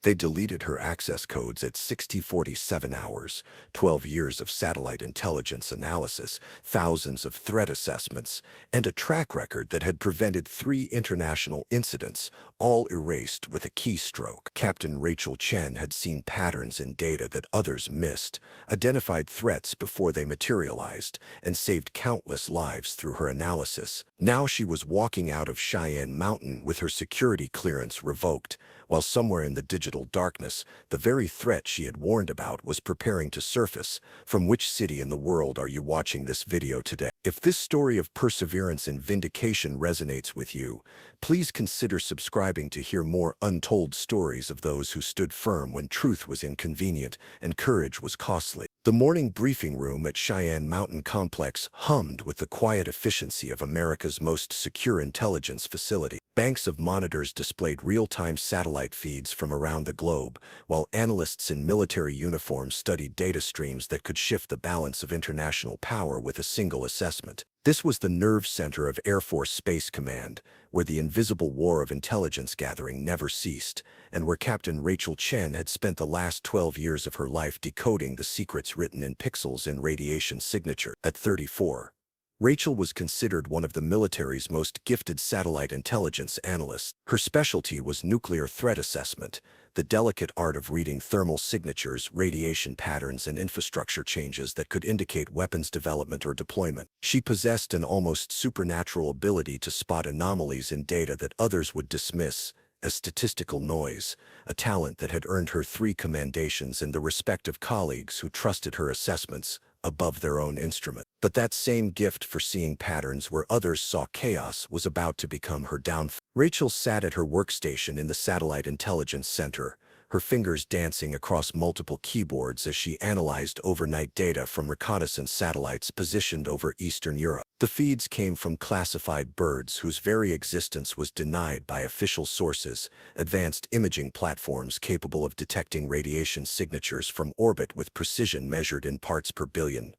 They deleted her access codes at 6047 hours, 12 years of satellite intelligence analysis, thousands of threat assessments, and a track record that had prevented 3 international incidents, all erased with a keystroke. Captain Rachel Chen had seen patterns in data that others missed, identified threats before they materialized, and saved countless lives through her analysis. Now she was walking out of Cheyenne Mountain with her security clearance revoked, while somewhere in the digital darkness, the very threat she had warned about was preparing to surface. From which city in the world are you watching this video today? If this story of perseverance and vindication resonates with you, please consider subscribing to hear more untold stories of those who stood firm when truth was inconvenient and courage was costly. The morning briefing room at Cheyenne Mountain Complex hummed with the quiet efficiency of America's most secure intelligence facility. Banks of monitors displayed real-time satellite feeds from around the globe, while analysts in military uniforms studied data streams that could shift the balance of international power with a single assessment. This was the nerve center of Air Force Space Command, where the invisible war of intelligence gathering never ceased, and where Captain Rachel Chen had spent the last 12 years of her life decoding the secrets written in pixels in radiation signature. At 34, Rachel was considered one of the military's most gifted satellite intelligence analysts. Her specialty was nuclear threat assessment, the delicate art of reading thermal signatures, radiation patterns, and infrastructure changes that could indicate weapons development or deployment. She possessed an almost supernatural ability to spot anomalies in data that others would dismiss as statistical noise, a talent that had earned her 3 commendations and the respect of colleagues who trusted her assessments above their own instrument. But that same gift for seeing patterns where others saw chaos was about to become her downfall. Rachel sat at her workstation in the Satellite Intelligence Center, her fingers dancing across multiple keyboards as she analyzed overnight data from reconnaissance satellites positioned over Eastern Europe. The feeds came from classified birds whose very existence was denied by official sources, advanced imaging platforms capable of detecting radiation signatures from orbit with precision measured in parts per billion.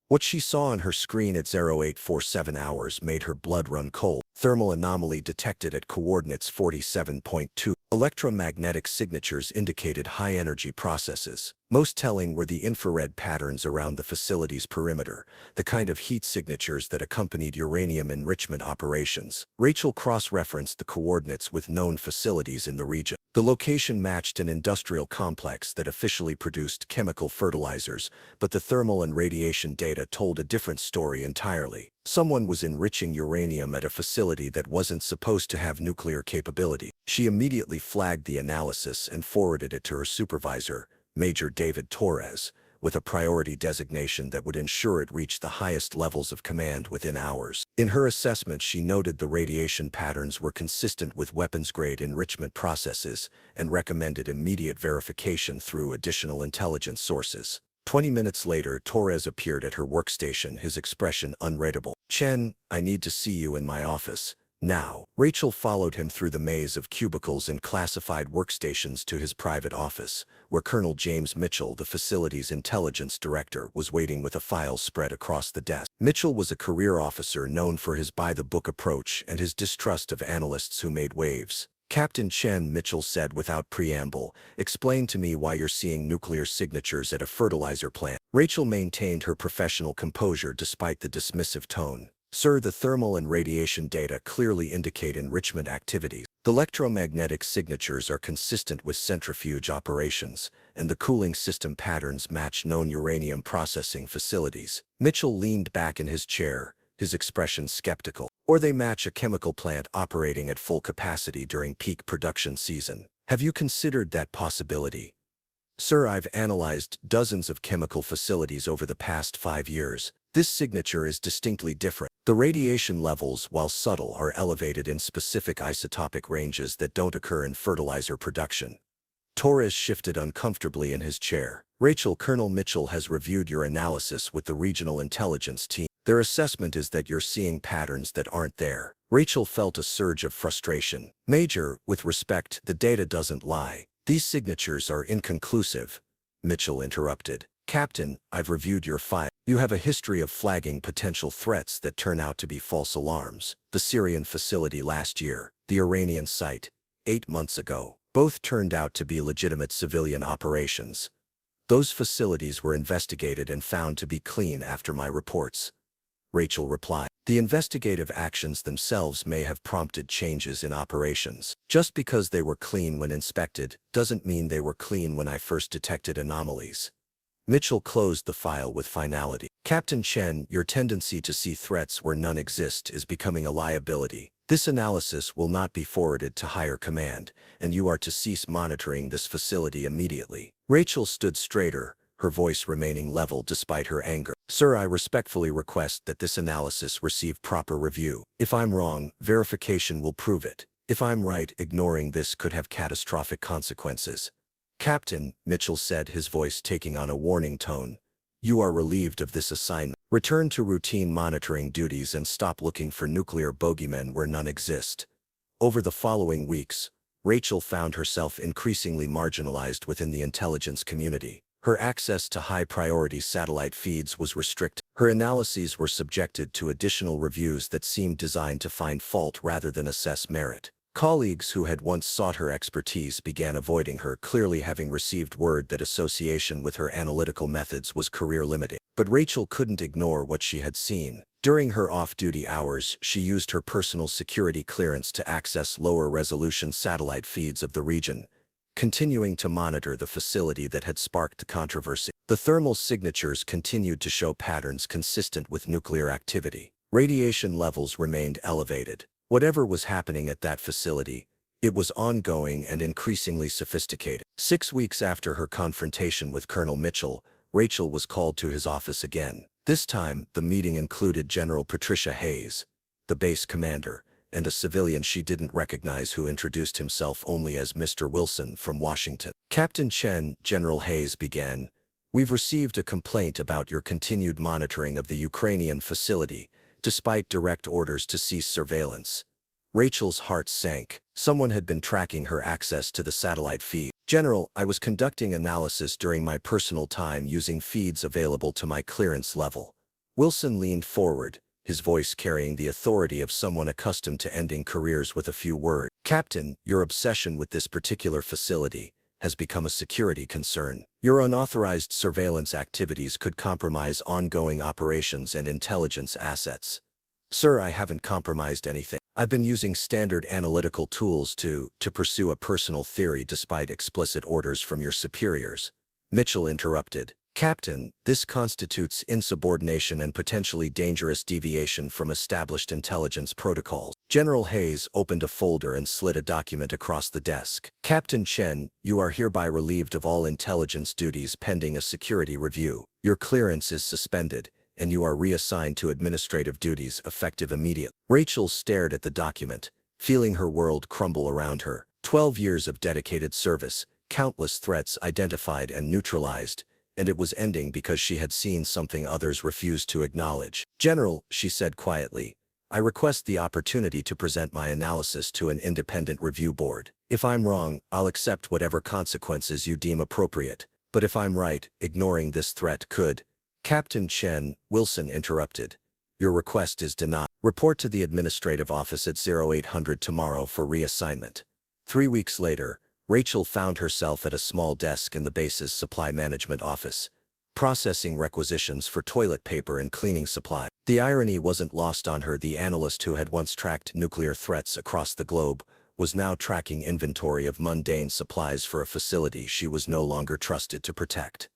What she saw on her screen at 0847 hours made her blood run cold. Thermal anomaly detected at coordinates 47.2. Electromagnetic signatures indicated high-energy processes. Most telling were the infrared patterns around the facility's perimeter, the kind of heat signatures that accompanied uranium enrichment operations. Rachel cross-referenced the coordinates with known facilities in the region. The location matched an industrial complex that officially produced chemical fertilizers, but the thermal and radiation data told a different story entirely. Someone was enriching uranium at a facility that wasn't supposed to have nuclear capability. She immediately flagged the analysis and forwarded it to her supervisor, Major David Torres, with a priority designation that would ensure it reached the highest levels of command within hours. In her assessment, she noted the radiation patterns were consistent with weapons-grade enrichment processes and recommended immediate verification through additional intelligence sources. 20 minutes later, Torres appeared at her workstation, his expression unreadable. "Chen, I need to see you in my office now." Rachel followed him through the maze of cubicles and classified workstations to his private office, where Colonel James Mitchell, the facility's intelligence director, was waiting with a file spread across the desk. Mitchell was a career officer known for his by-the-book approach and his distrust of analysts who made waves. "Captain Chen," Mitchell said without preamble, "explain to me why you're seeing nuclear signatures at a fertilizer plant." Rachel maintained her professional composure despite the dismissive tone. "Sir, the thermal and radiation data clearly indicate enrichment activities. The electromagnetic signatures are consistent with centrifuge operations, and the cooling system patterns match known uranium processing facilities." Mitchell leaned back in his chair, his expression skeptical. "Or they match a chemical plant operating at full capacity during peak production season. Have you considered that possibility?" "Sir, I've analyzed dozens of chemical facilities over the past 5 years. This signature is distinctly different. The radiation levels, while subtle, are elevated in specific isotopic ranges that don't occur in fertilizer production." Torres shifted uncomfortably in his chair. "Rachel, Colonel Mitchell has reviewed your analysis with the regional intelligence team. Their assessment is that you're seeing patterns that aren't there." Rachel felt a surge of frustration. "Major, with respect, the data doesn't lie. These signatures are inconclusive," Mitchell interrupted. "Captain, I've reviewed your file. You have a history of flagging potential threats that turn out to be false alarms. The Syrian facility last year, the Iranian site 8 months ago. Both turned out to be legitimate civilian operations. Those facilities were investigated and found to be clean after my reports. Rachel replied. The investigative actions themselves may have prompted changes in operations. Just because they were clean when inspected doesn't mean they were clean when I first detected anomalies. Mitchell closed the file with finality. Captain Chen, your tendency to see threats where none exist is becoming a liability. This analysis will not be forwarded to higher command, and you are to cease monitoring this facility immediately. Rachel stood straighter, her voice remaining level despite her anger. Sir, I respectfully request that this analysis receive proper review. If I'm wrong, verification will prove it. If I'm right, ignoring this could have catastrophic consequences. Captain, Mitchell said, his voice taking on a warning tone. You are relieved of this assignment. Return to routine monitoring duties and stop looking for nuclear bogeymen where none exist. Over the following weeks, Rachel found herself increasingly marginalized within the intelligence community. Her access to high-priority satellite feeds was restricted. Her analyses were subjected to additional reviews that seemed designed to find fault rather than assess merit. Colleagues who had once sought her expertise began avoiding her, clearly having received word that association with her analytical methods was career-limiting. But Rachel couldn't ignore what she had seen. During her off-duty hours, she used her personal security clearance to access lower-resolution satellite feeds of the region, continuing to monitor the facility that had sparked the controversy. The thermal signatures continued to show patterns consistent with nuclear activity. Radiation levels remained elevated. Whatever was happening at that facility, it was ongoing and increasingly sophisticated. 6 weeks after her confrontation with Colonel Mitchell, Rachel was called to his office again. This time, the meeting included General Patricia Hayes, the base commander, and a civilian she didn't recognize who introduced himself only as Mr. Wilson from Washington. Captain Chen, General Hayes began, we've received a complaint about your continued monitoring of the Ukrainian facility, despite direct orders to cease surveillance. Rachel's heart sank. Someone had been tracking her access to the satellite feed. General, I was conducting analysis during my personal time using feeds available to my clearance level. Wilson leaned forward, his voice carrying the authority of someone accustomed to ending careers with a few words. Captain, your obsession with this particular facility has become a security concern. Your unauthorized surveillance activities could compromise ongoing operations and intelligence assets. Sir, I haven't compromised anything. I've been using standard analytical tools to pursue a personal theory despite explicit orders from your superiors. Mitchell interrupted. Captain, this constitutes insubordination and potentially dangerous deviation from established intelligence protocols. General Hayes opened a folder and slid a document across the desk. Captain Chen, you are hereby relieved of all intelligence duties pending a security review. Your clearance is suspended, and you are reassigned to administrative duties effective immediately. Rachel stared at the document, feeling her world crumble around her. 12 years of dedicated service, countless threats identified and neutralized, and it was ending because she had seen something others refused to acknowledge. General, she said quietly, I request the opportunity to present my analysis to an independent review board. If I'm wrong, I'll accept whatever consequences you deem appropriate. But if I'm right, ignoring this threat could. Captain Chen, Wilson interrupted. Your request is denied. Report to the administrative office at 0800 tomorrow for reassignment. 3 weeks later, Rachel found herself at a small desk in the base's supply management office, processing requisitions for toilet paper and cleaning supplies. The irony wasn't lost on her. The analyst who had once tracked nuclear threats across the globe was now tracking inventory of mundane supplies for a facility she was no longer trusted to protect.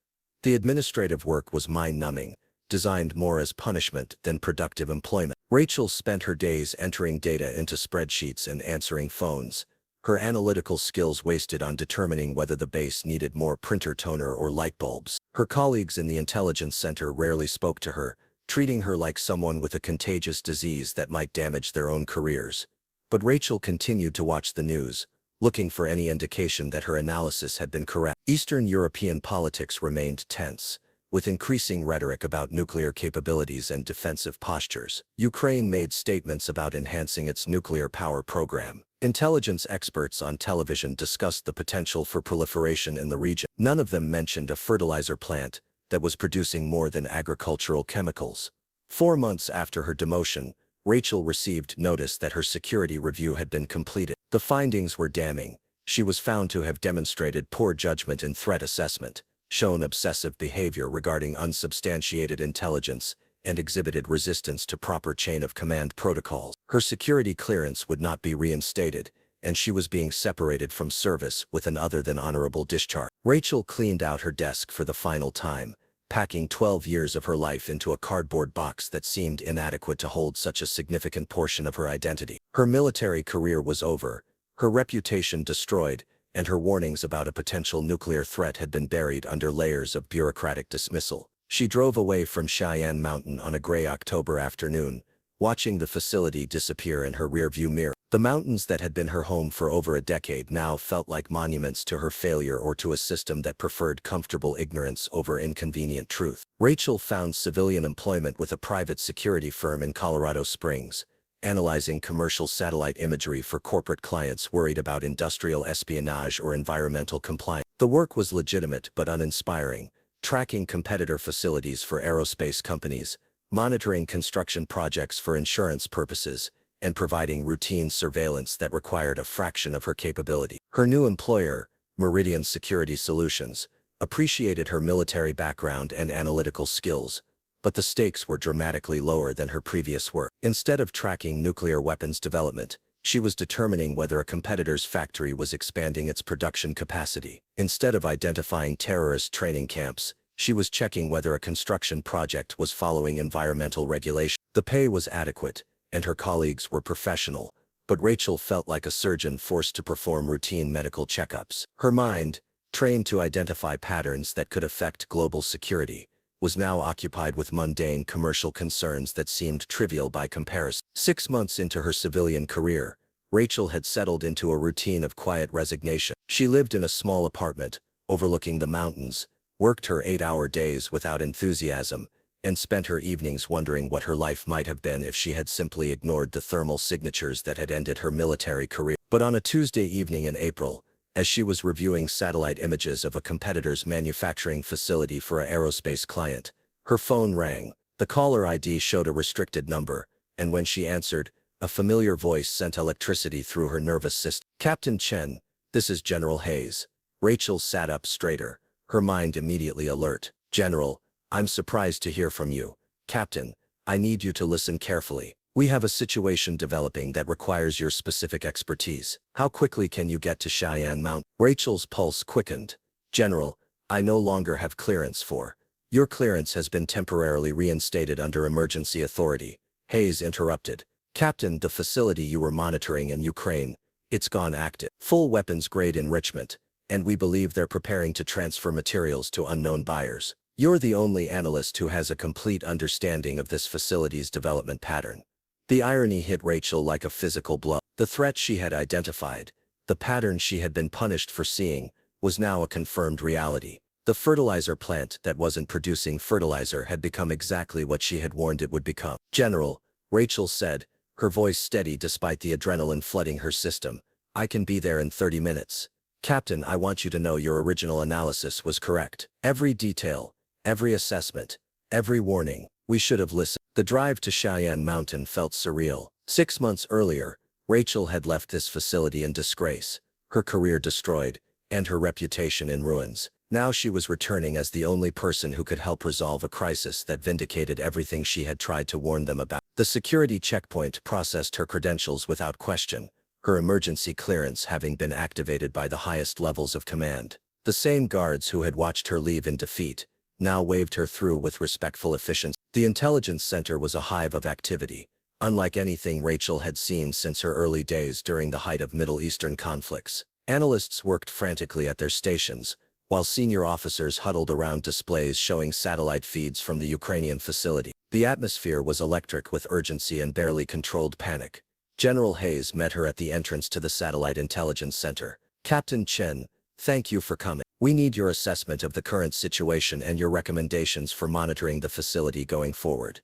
The administrative work was mind-numbing, designed more as punishment than productive employment. Rachel spent her days entering data into spreadsheets and answering phones, her analytical skills wasted on determining whether the base needed more printer toner or light bulbs. Her colleagues in the intelligence center rarely spoke to her, treating her like someone with a contagious disease that might damage their own careers. But Rachel continued to watch the news, looking for any indication that her analysis had been correct. Eastern European politics remained tense, with increasing rhetoric about nuclear capabilities and defensive postures. Ukraine made statements about enhancing its nuclear power program. Intelligence experts on television discussed the potential for proliferation in the region. None of them mentioned a fertilizer plant that was producing more than agricultural chemicals. 4 months after her demotion, Rachel received notice that her security review had been completed. The findings were damning. She was found to have demonstrated poor judgment in threat assessment, shown obsessive behavior regarding unsubstantiated intelligence, and exhibited resistance to proper chain of command protocols. Her security clearance would not be reinstated, and she was being separated from service with an other than honorable discharge. Rachel cleaned out her desk for the final time, packing 12 years of her life into a cardboard box that seemed inadequate to hold such a significant portion of her identity. Her military career was over, her reputation destroyed, and her warnings about a potential nuclear threat had been buried under layers of bureaucratic dismissal. She drove away from Cheyenne Mountain on a gray October afternoon, watching the facility disappear in her rearview mirror. The mountains that had been her home for over a decade now felt like monuments to her failure or to a system that preferred comfortable ignorance over inconvenient truth. Rachel found civilian employment with a private security firm in Colorado Springs, analyzing commercial satellite imagery for corporate clients worried about industrial espionage or environmental compliance. The work was legitimate but uninspiring, tracking competitor facilities for aerospace companies, monitoring construction projects for insurance purposes, and providing routine surveillance that required a fraction of her capability. Her new employer, Meridian Security Solutions, appreciated her military background and analytical skills, but the stakes were dramatically lower than her previous work. Instead of tracking nuclear weapons development, she was determining whether a competitor's factory was expanding its production capacity. Instead of identifying terrorist training camps, she was checking whether a construction project was following environmental regulation. The pay was adequate, and her colleagues were professional, but Rachel felt like a surgeon forced to perform routine medical checkups. Her mind, trained to identify patterns that could affect global security, was now occupied with mundane commercial concerns that seemed trivial by comparison. 6 months into her civilian career, Rachel had settled into a routine of quiet resignation. She lived in a small apartment, overlooking the mountains, worked her 8-hour days without enthusiasm, and spent her evenings wondering what her life might have been if she had simply ignored the thermal signatures that had ended her military career. But on a Tuesday evening in April, as she was reviewing satellite images of a competitor's manufacturing facility for an aerospace client, her phone rang. The caller ID showed a restricted number, and when she answered, a familiar voice sent electricity through her nervous system. "Captain Chen, this is General Hayes." Rachel sat up straighter, her mind immediately alert. "General, I'm surprised to hear from you. Captain, I need you to listen carefully. We have a situation developing that requires your specific expertise. How quickly can you get to Cheyenne Mountain?" Rachel's pulse quickened. "General, I no longer have clearance for. Your clearance has been temporarily reinstated under emergency authority." Hayes interrupted. "Captain, the facility you were monitoring in Ukraine, it's gone active. Full weapons-grade enrichment, and we believe they're preparing to transfer materials to unknown buyers. You're the only analyst who has a complete understanding of this facility's development pattern." The irony hit Rachel like a physical blow. The threat she had identified, the pattern she had been punished for seeing, was now a confirmed reality. The fertilizer plant that wasn't producing fertilizer had become exactly what she had warned it would become. "General," Rachel said, her voice steady despite the adrenaline flooding her system, "I can be there in 30 minutes. Captain, I want you to know your original analysis was correct. Every detail, every assessment, every warning, we should have listened." The drive to Cheyenne Mountain felt surreal. 6 months earlier, Rachel had left this facility in disgrace, her career destroyed, and her reputation in ruins. Now she was returning as the only person who could help resolve a crisis that vindicated everything she had tried to warn them about. The security checkpoint processed her credentials without question, her emergency clearance having been activated by the highest levels of command. The same guards who had watched her leave in defeat now waved her through with respectful efficiency. The intelligence center was a hive of activity, unlike anything Rachel had seen since her early days during the height of Middle Eastern conflicts. Analysts worked frantically at their stations, while senior officers huddled around displays showing satellite feeds from the Ukrainian facility. The atmosphere was electric with urgency and barely controlled panic. General Hayes met her at the entrance to the Satellite Intelligence Center. "Captain Chen, thank you for coming. We need your assessment of the current situation and your recommendations for monitoring the facility going forward."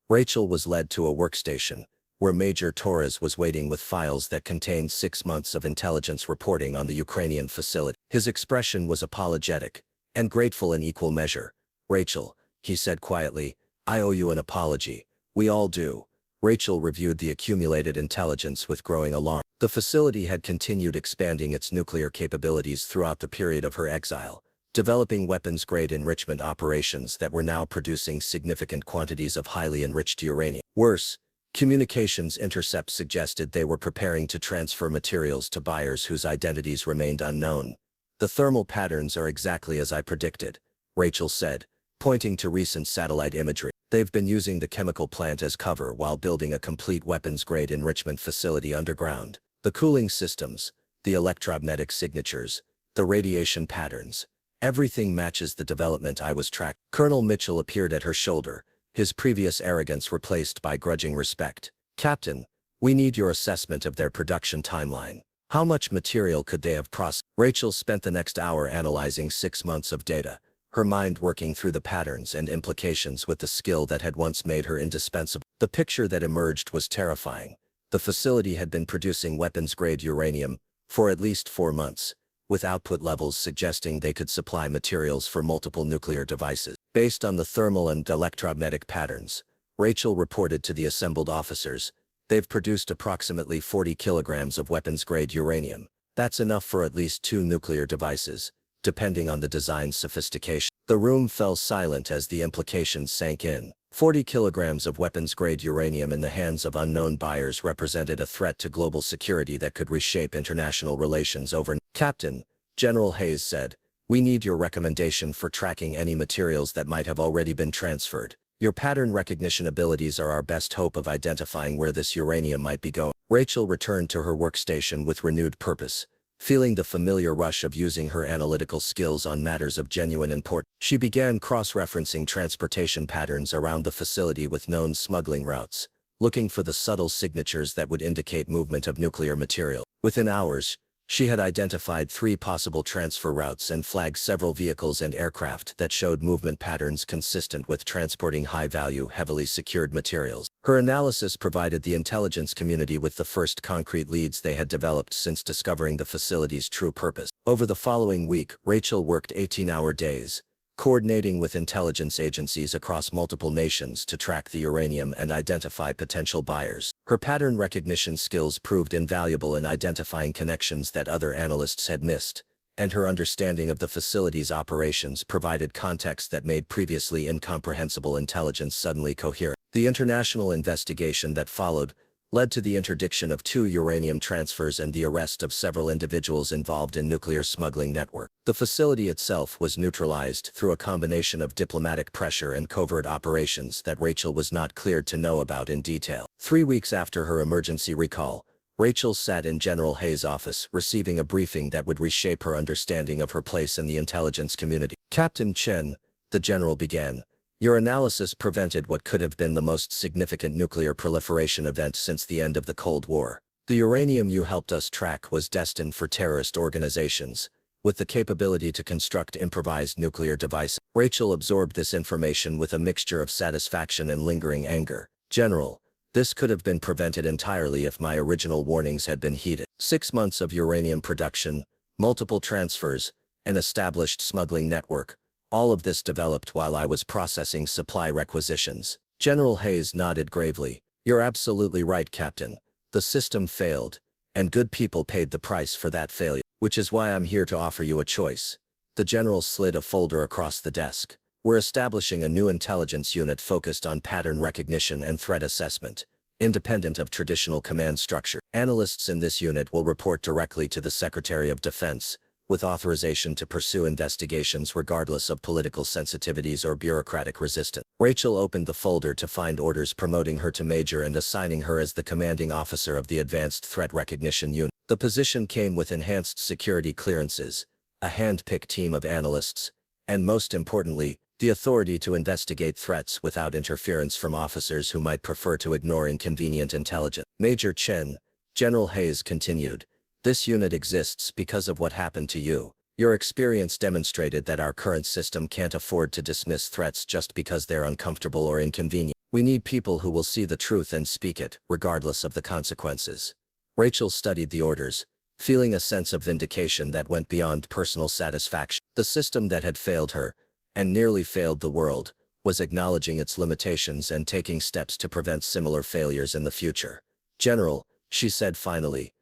Rachel was led to a workstation, where Major Torres was waiting with files that contained 6 months of intelligence reporting on the Ukrainian facility. His expression was apologetic, and grateful in equal measure. "Rachel," he said quietly, "I owe you an apology. We all do. Rachel reviewed the accumulated intelligence with growing alarm. The facility had continued expanding its nuclear capabilities throughout the period of her exile, developing weapons-grade enrichment operations that were now producing significant quantities of highly enriched uranium. Worse, communications intercepts suggested they were preparing to transfer materials to buyers whose identities remained unknown. The thermal patterns are exactly as I predicted, Rachel said, pointing to recent satellite imagery. They've been using the chemical plant as cover while building a complete weapons-grade enrichment facility underground. The cooling systems, the electromagnetic signatures, the radiation patterns, everything matches the development I was tracking. Colonel Mitchell appeared at her shoulder, his previous arrogance replaced by grudging respect. Captain, we need your assessment of their production timeline. How much material could they have processed? Rachel spent the next hour analyzing 6 months of data, her mind working through the patterns and implications with the skill that had once made her indispensable. The picture that emerged was terrifying. The facility had been producing weapons-grade uranium for at least 4 months, with output levels suggesting they could supply materials for multiple nuclear devices. Based on the thermal and electromagnetic patterns, Rachel reported to the assembled officers, they've produced approximately 40 kilograms of weapons-grade uranium. That's enough for at least 2 nuclear devices, depending on the design's sophistication. The room fell silent as the implications sank in. 40 kilograms of weapons-grade uranium in the hands of unknown buyers represented a threat to global security that could reshape international relations overnight. Captain, General Hayes said, we need your recommendation for tracking any materials that might have already been transferred. Your pattern recognition abilities are our best hope of identifying where this uranium might be going. Rachel returned to her workstation with renewed purpose, feeling the familiar rush of using her analytical skills on matters of genuine importance. She began cross-referencing transportation patterns around the facility with known smuggling routes, looking for the subtle signatures that would indicate movement of nuclear material. Within hours, she had identified 3 possible transfer routes and flagged several vehicles and aircraft that showed movement patterns consistent with transporting high-value, heavily secured materials. Her analysis provided the intelligence community with the first concrete leads they had developed since discovering the facility's true purpose. Over the following week, Rachel worked 18-hour days, coordinating with intelligence agencies across multiple nations to track the uranium and identify potential buyers. Her pattern recognition skills proved invaluable in identifying connections that other analysts had missed, and her understanding of the facility's operations provided context that made previously incomprehensible intelligence suddenly coherent. The international investigation that followed led to the interdiction of 2 uranium transfers and the arrest of several individuals involved in nuclear smuggling network. The facility itself was neutralized through a combination of diplomatic pressure and covert operations that Rachel was not cleared to know about in detail. 3 weeks after her emergency recall, Rachel sat in General Hayes' office, receiving a briefing that would reshape her understanding of her place in the intelligence community. Captain Chen, the general began, your analysis prevented what could have been the most significant nuclear proliferation event since the end of the Cold War. The uranium you helped us track was destined for terrorist organizations, with the capability to construct improvised nuclear devices. Rachel absorbed this information with a mixture of satisfaction and lingering anger. General, this could have been prevented entirely if my original warnings had been heeded. 6 months of uranium production, multiple transfers, an established smuggling network, all of this developed while I was processing supply requisitions. General Hayes nodded gravely. You're absolutely right, Captain. The system failed, and good people paid the price for that failure, which is why I'm here to offer you a choice. The general slid a folder across the desk. We're establishing a new intelligence unit focused on pattern recognition and threat assessment, independent of traditional command structure. Analysts in this unit will report directly to the Secretary of Defense, with authorization to pursue investigations regardless of political sensitivities or bureaucratic resistance. Rachel opened the folder to find orders promoting her to major and assigning her as the commanding officer of the Advanced Threat Recognition Unit. The position came with enhanced security clearances, a hand-picked team of analysts, and most importantly, the authority to investigate threats without interference from officers who might prefer to ignore inconvenient intelligence. Major Chen, General Hayes continued, this unit exists because of what happened to you. Your experience demonstrated that our current system can't afford to dismiss threats just because they're uncomfortable or inconvenient. We need people who will see the truth and speak it, regardless of the consequences. Rachel studied the orders, feeling a sense of vindication that went beyond personal satisfaction. The system that had failed her, and nearly failed the world, was acknowledging its limitations and taking steps to prevent similar failures in the future. "General," she said finally,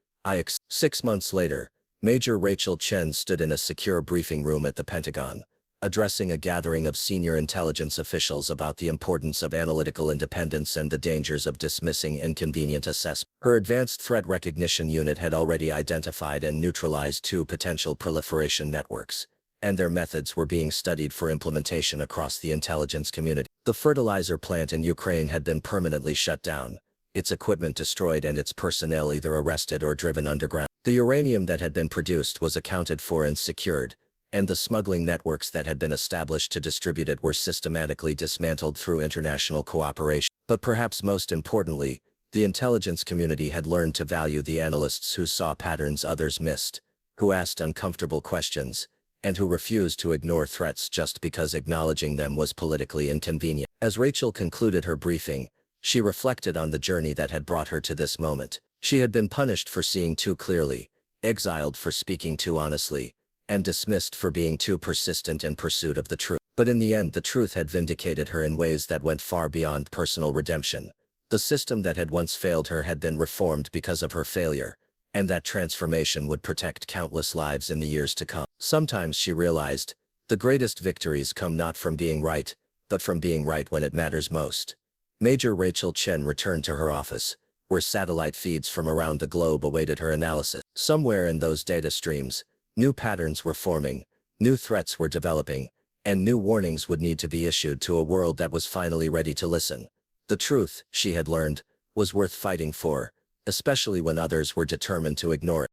6 months later, Major Rachel Chen stood in a secure briefing room at the Pentagon, addressing a gathering of senior intelligence officials about the importance of analytical independence and the dangers of dismissing inconvenient assessments. Her Advanced Threat Recognition Unit had already identified and neutralized 2 potential proliferation networks, and their methods were being studied for implementation across the intelligence community. The fertilizer plant in Ukraine had been permanently shut down, its equipment destroyed and its personnel either arrested or driven underground. The uranium that had been produced was accounted for and secured, and the smuggling networks that had been established to distribute it were systematically dismantled through international cooperation. But perhaps most importantly, the intelligence community had learned to value the analysts who saw patterns others missed, who asked uncomfortable questions, and who refused to ignore threats just because acknowledging them was politically inconvenient. As Rachel concluded her briefing, she reflected on the journey that had brought her to this moment. She had been punished for seeing too clearly, exiled for speaking too honestly, and dismissed for being too persistent in pursuit of the truth. But in the end, the truth had vindicated her in ways that went far beyond personal redemption. The system that had once failed her had been reformed because of her failure, and that transformation would protect countless lives in the years to come. Sometimes, she realized, the greatest victories come not from being right, but from being right when it matters most. Major Rachel Chen returned to her office, where satellite feeds from around the globe awaited her analysis. Somewhere in those data streams, new patterns were forming, new threats were developing, and new warnings would need to be issued to a world that was finally ready to listen. The truth, she had learned, was worth fighting for, especially when others were determined to ignore it.